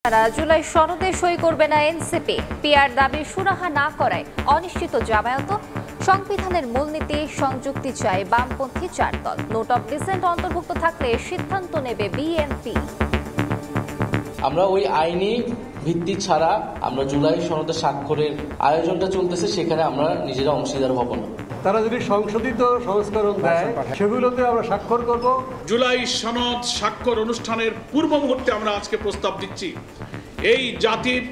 তারা জুলাই সনদে সই করবে না এনসিপি, পিআর দাবি সুরাহা না করায় অনিশ্চিত জামায়াত। সংবিধানের মূলনীতি সংযুক্তি চায় বামপন্থী চার দল। নোট অফ ডিসেন্ট অন্তর্ভুক্ত থাকলে সিদ্ধান্ত নেবে বিএনপি। আমরা ওই আইনি ভিত্তি ছাড়া আমরা জুলাই সনদে স্বাক্ষরের আয়োজনটা চলতেছে, সেখানে আমরা নিজেরা অংশীদার হব না। তারা যদি সংশোধিত সংস্করণ দেয় সেগুলোতে আমরা স্বাক্ষর করব। জুলাই সনদ স্বাক্ষর অনুষ্ঠানের পূর্ব মুহূর্তে আমরা আজকে প্রস্তাব দিচ্ছি, এই জাতির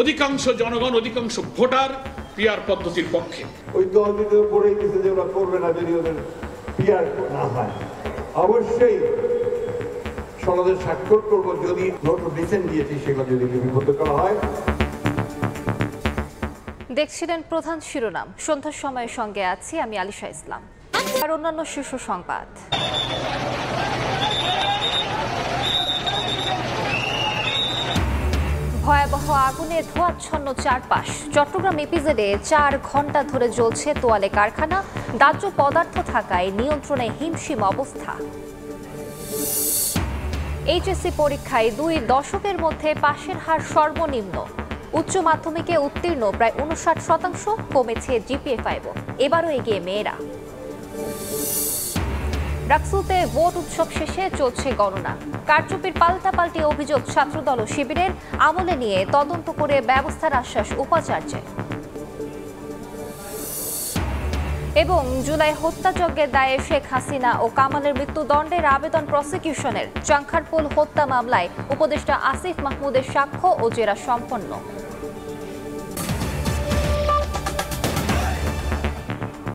অধিকাংশ জনগণ, অধিকাংশ ভোটার পিআর পদ্ধতির পক্ষে। ওই দল যদি পড়ে গেছে যে ওরা করবে না যদি ওদের পিআর না হয়, অবশ্যই সনদে স্বাক্ষর করব যদি নোট অফ ডিসেন্ট দিয়েছি সেগুলো যদি লিপিবদ্ধ করা হয়। দেখছিলেন প্রধান শিরোনাম। সন্ধ্যার সময়ের সঙ্গে আছি আমি আলিশা ইসলাম। আর অন্যান্য শীর্ষ সংবাদ। ভয়াবহ আগুনে ধোঁয়াচ্ছন্ন চারপাশ। চট্টগ্রাম ইপিজেডে 4 ঘন্টা ধরে জ্বলছে তোয়ালে কারখানা। দাহ্য পদার্থ থাকায় নিয়ন্ত্রণে হিমশিম অবস্থা। এইচএসসি পরীক্ষায় 2 দশকের মধ্যে পাশের হার সর্বনিম্ন। উচ্চ মাধ্যমিকে উত্তীর্ণ প্রায় 59%, কমেছে জিপিএ-5। এবারও এগিয়ে মেয়েরা। রাকসুতে ভোট উৎসব শেষে চলছে গণনা। কারচুপির পাল্টাপাল্টি অভিযোগ ছাত্রদল ও শিবিরের। আমলে নিয়ে তদন্ত করে ব্যবস্থার আশ্বাস উপাচার্যের। এবং জুলাই হত্যাযজ্ঞের দায়ে শেখ হাসিনা ও কামালের মৃত্যুদণ্ডের আবেদন প্রসিকিউশনের। চাংখারপুল হত্যা মামলায় উপদেষ্টা আসিফ মাহমুদের সাক্ষ্য ও জেরা সম্পন্ন।